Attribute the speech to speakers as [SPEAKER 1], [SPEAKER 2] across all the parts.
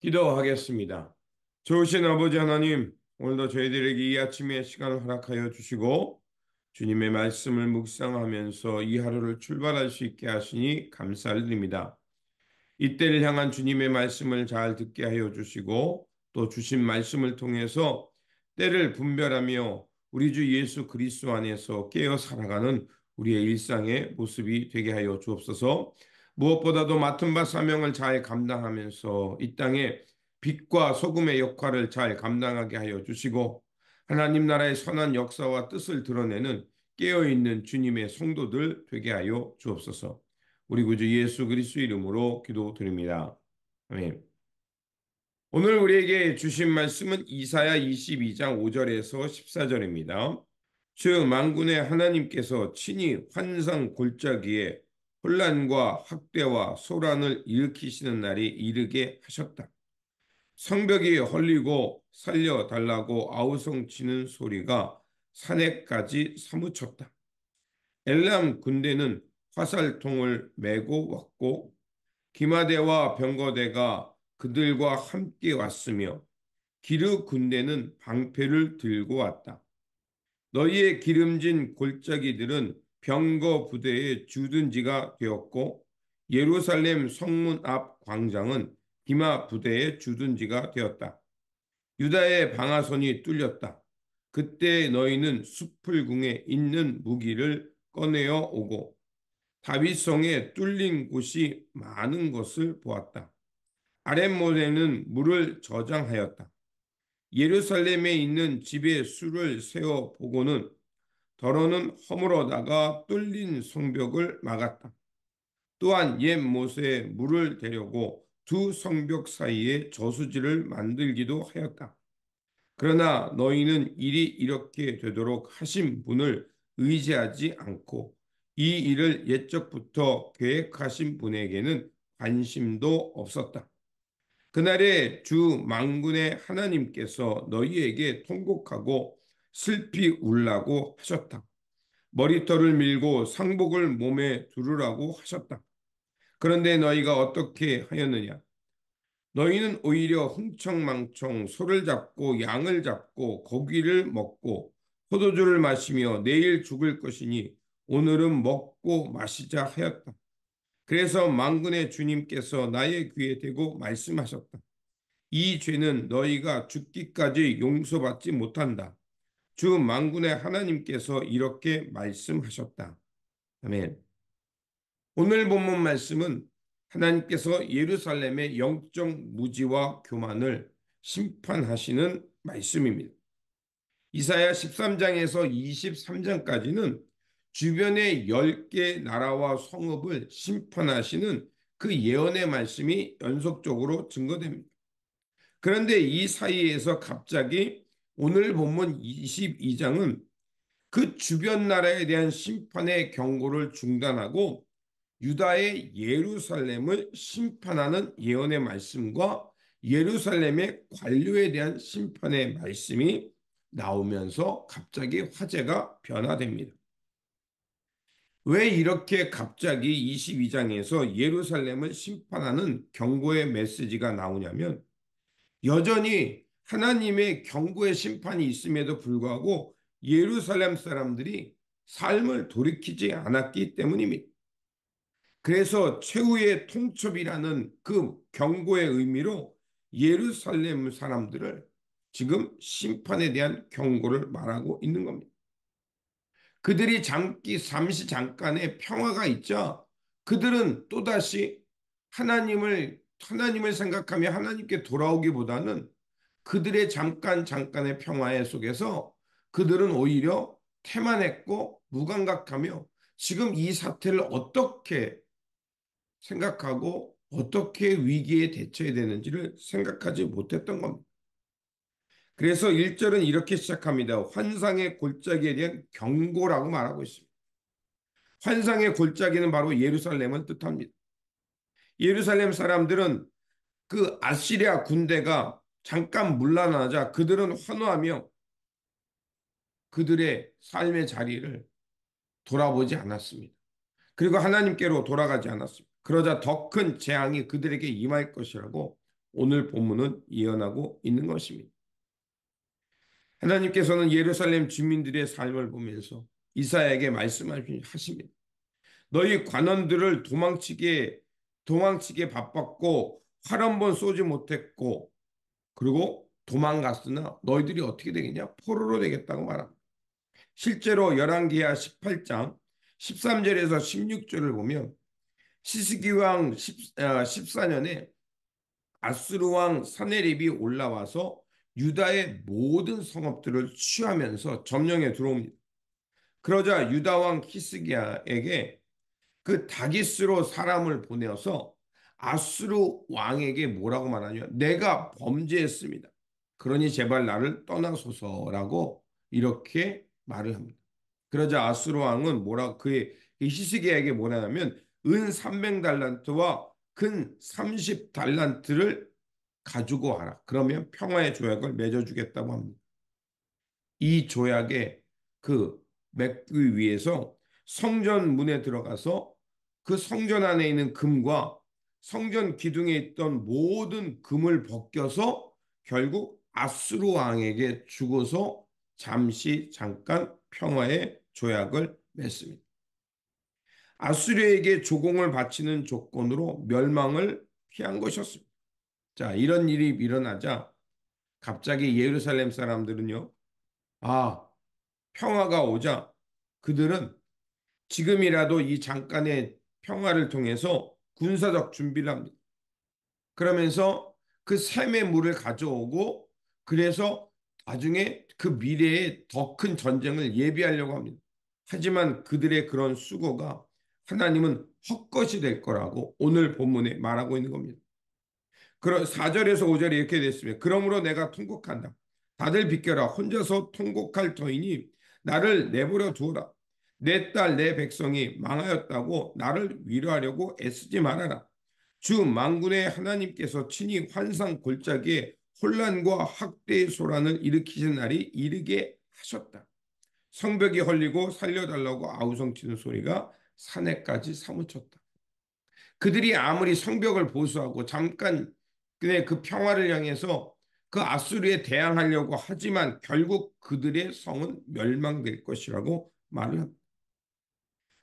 [SPEAKER 1] 기도하겠습니다. 좋으신 아버지 하나님, 오늘도 저희들에게 이 아침의 시간을 허락하여 주시고 주님의 말씀을 묵상하면서 이 하루를 출발할 수 있게 하시니 감사를 드립니다. 이때를 향한 주님의 말씀을 잘 듣게 하여 주시고 또 주신 말씀을 통해서 때를 분별하며 우리 주 예수 그리스도 안에서 깨어 살아가는 우리의 일상의 모습이 되게 하여 주옵소서. 무엇보다도 맡은 바 사명을 잘 감당하면서 이 땅에 빛과 소금의 역할을 잘 감당하게 하여 주시고 하나님 나라의 선한 역사와 뜻을 드러내는 깨어있는 주님의 성도들 되게 하여 주옵소서. 우리 구주 예수 그리스도 이름으로 기도드립니다. 아멘. 오늘 우리에게 주신 말씀은 이사야 22장 5절에서 14절입니다. 주 만군의 하나님께서 친히 환상 골짜기에 혼란과 학대와 소란을 일으키시는 날이 이르게 하셨다. 성벽이 헐리고 살려달라고 아우성치는 소리가 산에까지 사무쳤다. 엘람 군대는 화살통을 메고 왔고 기마대와 병거대가 그들과 함께 왔으며 기르 군대는 방패를 들고 왔다. 너희의 기름진 골짜기들은 병거 부대의 주둔지가 되었고 예루살렘 성문 앞 광장은 기마 부대의 주둔지가 되었다. 유다의 방아선이 뚫렸다. 그때 너희는 숲풀궁에 있는 무기를 꺼내어 오고 다윗성에 뚫린 곳이 많은 것을 보았다. 아랫모래는 물을 저장하였다. 예루살렘에 있는 집에 수를 세워 보고는 더러는 허물어다가 뚫린 성벽을 막았다. 또한 옛 못에 물을 대려고 두 성벽 사이에 저수지를 만들기도 하였다. 그러나 너희는 일이 이렇게 되도록 하신 분을 의지하지 않고 이 일을 옛적부터 계획하신 분에게는 관심도 없었다. 그날에 주 만군의 하나님께서 너희에게 통곡하고 슬피 울라고 하셨다. 머리털을 밀고 상복을 몸에 두르라고 하셨다. 그런데 너희가 어떻게 하였느냐? 너희는 오히려 흥청망청 소를 잡고 양을 잡고 고기를 먹고 포도주를 마시며 내일 죽을 것이니 오늘은 먹고 마시자 하였다. 그래서 만군의 주님께서 나의 귀에 대고 말씀하셨다. 이 죄는 너희가 죽기까지 용서받지 못한다. 주 만군의 하나님께서 이렇게 말씀하셨다. 아멘. 오늘 본문 말씀은 하나님께서 예루살렘의 영적 무지와 교만을 심판하시는 말씀입니다. 이사야 13장에서 23장까지는 주변의 10개 나라와 성읍을 심판하시는 그 예언의 말씀이 연속적으로 증거됩니다. 그런데 이 사이에서 갑자기 오늘 본문 22장은 그 주변 나라에 대한 심판의 경고를 중단하고 유다의 예루살렘을 심판하는 예언의 말씀과 예루살렘의 관료에 대한 심판의 말씀이 나오면서 갑자기 화제가 변화됩니다. 왜 이렇게 갑자기 22장에서 예루살렘을 심판하는 경고의 메시지가 나오냐면 여전히 하나님의 경고의 심판이 있음에도 불구하고 예루살렘 사람들이 삶을 돌이키지 않았기 때문입니다. 그래서 최후의 통첩이라는 그 경고의 의미로 예루살렘 사람들을 지금 심판에 대한 경고를 말하고 있는 겁니다. 그들이 잠시 잠깐의 평화가 있자 그들은 또다시 하나님을 생각하며 하나님께 돌아오기보다는 그들의 잠깐의 평화의 속에서 그들은 오히려 태만했고 무감각하며 지금 이 사태를 어떻게 생각하고 어떻게 위기에 대처해야 되는지를 생각하지 못했던 겁니다. 그래서 1절은 이렇게 시작합니다. 환상의 골짜기에 대한 경고라고 말하고 있습니다. 환상의 골짜기는 바로 예루살렘을 뜻합니다. 예루살렘 사람들은 그 아시리아 군대가 잠깐 물러나자 그들은 환호하며 그들의 삶의 자리를 돌아보지 않았습니다. 그리고 하나님께로 돌아가지 않았습니다. 그러자 더 큰 재앙이 그들에게 임할 것이라고 오늘 본문은 예언하고 있는 것입니다. 하나님께서는 예루살렘 주민들의 삶을 보면서 이사야에게 말씀하십니다. 너희 관원들을 도망치게 바빴고 활 한 번 쏘지 못했고 그리고 도망갔으나 너희들이 어떻게 되겠냐? 포로로 되겠다고 말합니다. 실제로 열왕기하 18장 13절에서 16절을 보면 시스기 왕 14년에 아수르 왕 사네립이 올라와서 유다의 모든 성읍들을 취하면서 점령에 들어옵니다. 그러자 유다 왕 히스기야에게 그 다기스로 사람을 보내어서 아수르 왕에게 뭐라고 말하냐? 내가 범죄했습니다. 그러니 제발 나를 떠나소서라고 이렇게 말을 합니다. 그러자 아수르 왕은 그의 히스기야에게 뭐라 하냐면 은 300달란트와 근 30달란트를 가지고 와라. 그러면 평화의 조약을 맺어주겠다고 합니다. 이 조약의 그 맺기 위해서 성전 문에 들어가서 그 성전 안에 있는 금과 성전 기둥에 있던 모든 금을 벗겨서 결국 아수르 왕에게 주고서 잠깐 평화의 조약을 맺습니다. 아수르에게 조공을 바치는 조건으로 멸망을 피한 것이었습니다. 자, 이런 일이 일어나자 갑자기 예루살렘 사람들은요, 아, 평화가 오자 그들은 지금이라도 이 잠깐의 평화를 통해서 군사적 준비를 합니다. 그러면서 그 샘의 물을 가져오고 그래서 나중에 그 미래에 더 큰 전쟁을 예비하려고 합니다. 하지만 그들의 그런 수고가 하나님은 헛것이 될 거라고 오늘 본문에 말하고 있는 겁니다. 그런 4절에서 5절에 이렇게 됐습니다. 그러므로 내가 통곡한다. 다들 비켜라. 혼자서 통곡할 터이니 나를 내버려 두어라. 내 딸, 내 백성이 망하였다고 나를 위로하려고 애쓰지 말아라. 주 만군의 하나님께서 친히 환상 골짜기에 혼란과 학대의 소란을 일으키신 날이 이르게 하셨다. 성벽이 헐리고 살려달라고 아우성치는 소리가 산에까지 사무쳤다. 그들이 아무리 성벽을 보수하고 잠깐 그 평화를 향해서 그 아수르에 대항하려고 하지만 결국 그들의 성은 멸망될 것이라고 말을 합니다.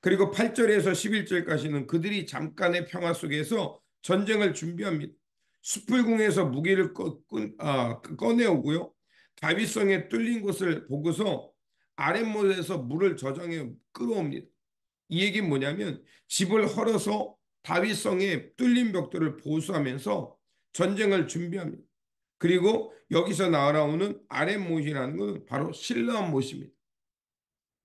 [SPEAKER 1] 그리고 8절에서 11절까지는 그들이 잠깐의 평화 속에서 전쟁을 준비합니다. 숯불궁에서 무기를 꺼내오고요. 다윗성에 뚫린 곳을 보고서 아랫못에서 물을 저장해 끌어옵니다. 이 얘기는 뭐냐면 집을 헐어서 다윗성의 뚫린 벽돌을 보수하면서 전쟁을 준비합니다. 그리고 여기서 나오는 아랫못이라는 것은 바로 실로암 못입니다.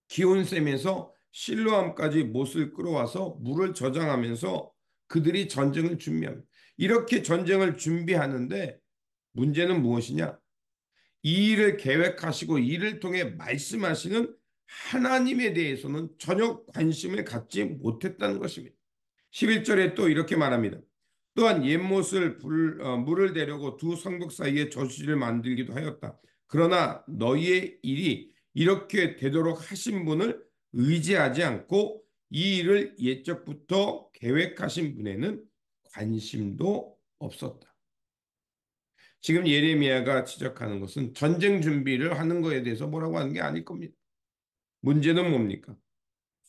[SPEAKER 1] 기온샘에서 실로암까지 못을 끌어와서 물을 저장하면서 그들이 전쟁을 준비합니다. 이렇게 전쟁을 준비하는데 문제는 무엇이냐? 이 일을 계획하시고 이를 통해 말씀하시는 하나님에 대해서는 전혀 관심을 갖지 못했다는 것입니다. 11절에 또 이렇게 말합니다. 또한 옛못을 물을 대려고 두 성벽 사이에 저수지를 만들기도 하였다. 그러나 너희의 일이 이렇게 되도록 하신 분을 의지하지 않고 이 일을 옛적부터 계획하신 분에는 관심도 없었다. 지금 예레미야가 지적하는 것은 전쟁 준비를 하는 것에 대해서 뭐라고 하는 게 아닐 겁니다. 문제는 뭡니까?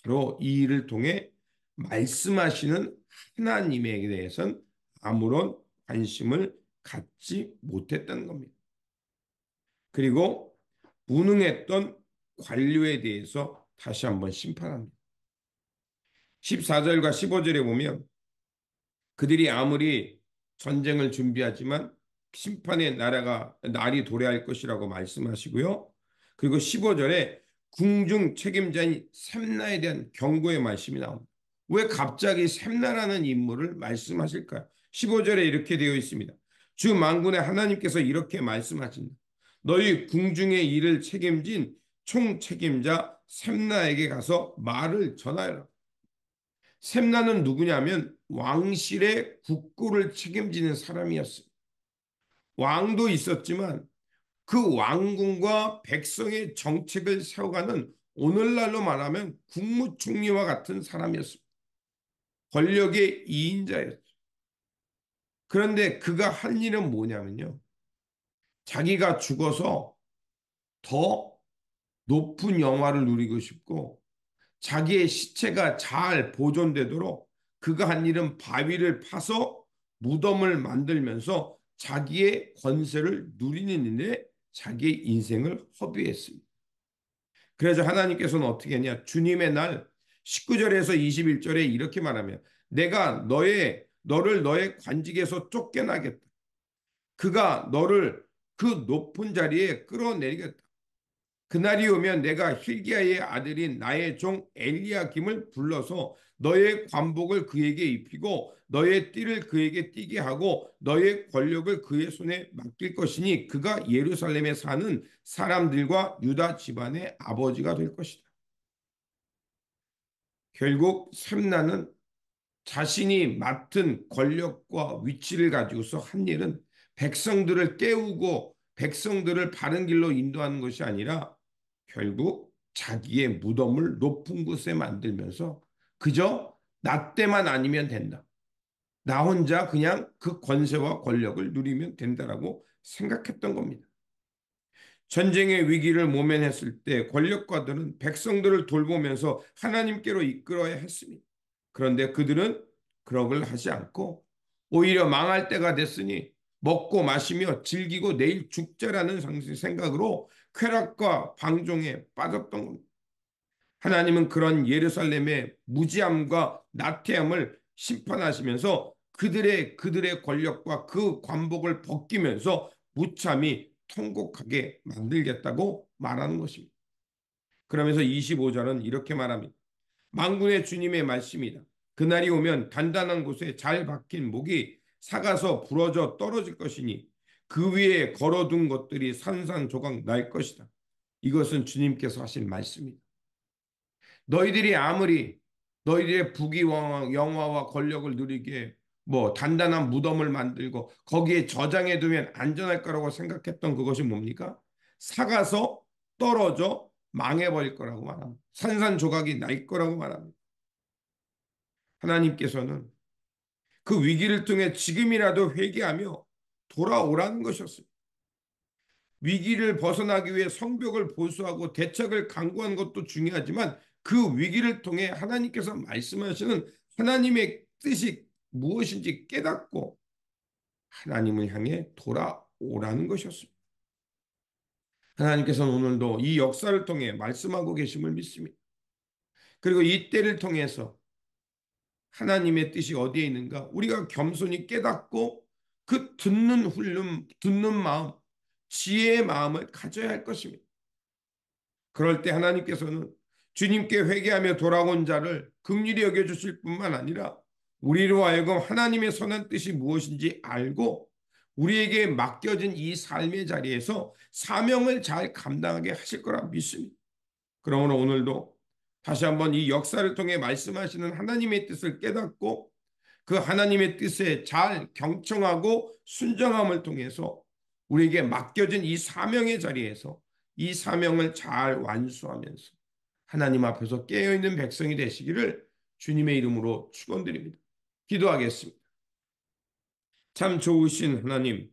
[SPEAKER 1] 바로 이 일을 통해 말씀하시는 하나님에 대해서는 아무런 관심을 갖지 못했다는 겁니다. 그리고 무능했던 관료에 대해서 다시 한번 심판합니다. 14절과 15절에 보면 그들이 아무리 전쟁을 준비하지만 심판의 날이 도래할 것이라고 말씀하시고요. 그리고 15절에 궁중 책임자인 셈나에 대한 경고의 말씀이 나옵니다. 왜 갑자기 셈나라는 인물을 말씀하실까요? 15절에 이렇게 되어 있습니다. 주 만군의 하나님께서 이렇게 말씀하신다. 너희 궁중의 일을 책임진 총 책임자 셈나에게 가서 말을 전하여라. 셈나는 누구냐면 왕실의 국고를 책임지는 사람이었습니다. 왕도 있었지만 그 왕궁과 백성의 정책을 세워가는 오늘날로 말하면 국무총리와 같은 사람이었습니다. 권력의 이인자였죠. 그런데 그가 한 일은 뭐냐면요. 자기가 죽어서 더 높은 영화를 누리고 싶고 자기의 시체가 잘 보존되도록 그가 한 일은 바위를 파서 무덤을 만들면서 자기의 권세를 누리는 일에 자기의 인생을 허비했습니다. 그래서 하나님께서는 어떻게 했냐? 주님의 날 19절에서 21절에 이렇게 말하며 내가 너를 너의 관직에서 쫓겨나겠다. 그가 너를 그 높은 자리에 끌어내리겠다. 그날이 오면 내가 힐기야의 아들인 나의 종 엘리야김을 불러서 너의 관복을 그에게 입히고 너의 띠를 그에게 띠게 하고 너의 권력을 그의 손에 맡길 것이니 그가 예루살렘에 사는 사람들과 유다 집안의 아버지가 될 것이다. 결국 샘나는 자신이 맡은 권력과 위치를 가지고서 한 일은 백성들을 깨우고 백성들을 바른 길로 인도하는 것이 아니라 결국 자기의 무덤을 높은 곳에 만들면서 그저 나 때만 아니면 된다. 나 혼자 그냥 그 권세와 권력을 누리면 된다라고 생각했던 겁니다. 전쟁의 위기를 모면했을 때 권력가들은 백성들을 돌보면서 하나님께로 이끌어야 했습니다. 그런데 그들은 그러걸 하지 않고 오히려 망할 때가 됐으니 먹고 마시며 즐기고 내일 죽자라는 생각으로 쾌락과 방종에 빠졌던 겁니다. 하나님은 그런 예루살렘의 무지함과 나태함을 심판하시면서 그들의 권력과 그 관복을 벗기면서 무참히 통곡하게 만들겠다고 말하는 것입니다. 그러면서 25절은 이렇게 말합니다. 만군의 주님의 말씀이다. 그날이 오면 단단한 곳에 잘 박힌 목이 삭아서 부러져 떨어질 것이니 그 위에 걸어둔 것들이 산산조각 날 것이다. 이것은 주님께서 하신 말씀입니다. 너희들이 아무리 너희들의 영화와 권력을 누리게 뭐 단단한 무덤을 만들고 거기에 저장해 두면 안전할 거라고 생각했던 그것이 뭡니까? 삭아서 떨어져 망해버릴 거라고 말합니다. 산산조각이 날 거라고 말합니다. 하나님께서는 그 위기를 통해 지금이라도 회개하며 돌아오라는 것이었습니다. 위기를 벗어나기 위해 성벽을 보수하고 대책을 강구하는 것도 중요하지만 그 위기를 통해 하나님께서 말씀하시는 하나님의 뜻이 무엇인지 깨닫고 하나님을 향해 돌아오라는 것이었습니다. 하나님께서는 오늘도 이 역사를 통해 말씀하고 계심을 믿습니다. 그리고 이 때를 통해서 하나님의 뜻이 어디에 있는가? 우리가 겸손히 깨닫고 그 듣는 마음, 지혜의 마음을 가져야 할 것입니다. 그럴 때 하나님께서는 주님께 회개하며 돌아온 자를 긍휼히 여겨주실 뿐만 아니라 우리로 하여금 하나님의 선한 뜻이 무엇인지 알고 우리에게 맡겨진 이 삶의 자리에서 사명을 잘 감당하게 하실 거라 믿습니다. 그러므로 오늘도 다시 한번 이 역사를 통해 말씀하시는 하나님의 뜻을 깨닫고 그 하나님의 뜻에 잘 경청하고 순종함을 통해서 우리에게 맡겨진 이 사명의 자리에서 이 사명을 잘 완수하면서 하나님 앞에서 깨어있는 백성이 되시기를 주님의 이름으로 축원드립니다. 기도하겠습니다. 참 좋으신 하나님,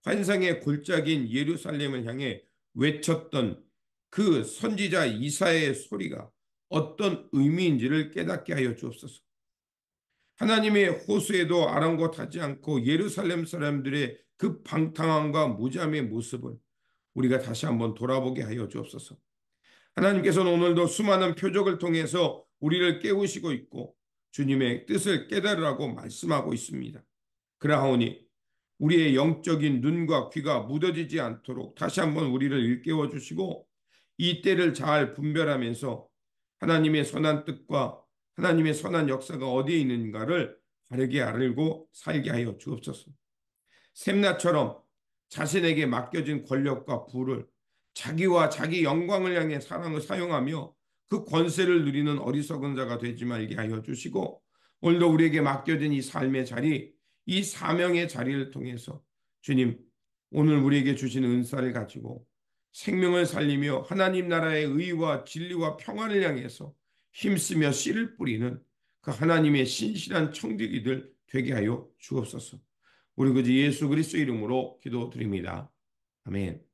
[SPEAKER 1] 환상의 골짜기인 예루살렘을 향해 외쳤던 그 선지자 이사야의 소리가 어떤 의미인지를 깨닫게 하여 주옵소서. 하나님의 호수에도 아랑곳하지 않고 예루살렘 사람들의 그 방탕함과 무잠의 모습을 우리가 다시 한번 돌아보게 하여 주옵소서. 하나님께서는 오늘도 수많은 표적을 통해서 우리를 깨우시고 있고 주님의 뜻을 깨달으라고 말씀하고 있습니다. 그러하오니 우리의 영적인 눈과 귀가 무뎌지지 않도록 다시 한번 우리를 일깨워 주시고 이 때를 잘 분별하면서 하나님의 선한 뜻과 하나님의 선한 역사가 어디에 있는가를 바르게 알고 살게 하여 주옵소서. 샘나처럼 자신에게 맡겨진 권력과 부를 자기와 자기 영광을 향해 사랑을 사용하며 그 권세를 누리는 어리석은 자가 되지 말게 하여 주시고 오늘도 우리에게 맡겨진 이 삶의 자리, 이 사명의 자리를 통해서 주님 오늘 우리에게 주신 은사를 가지고 생명을 살리며 하나님 나라의 의와 진리와 평안을 향해서 힘쓰며 씨를 뿌리는 그 하나님의 신실한 청지기들 되게 하여 주옵소서. 우리 구주 예수 그리스도 이름으로 기도드립니다. 아멘.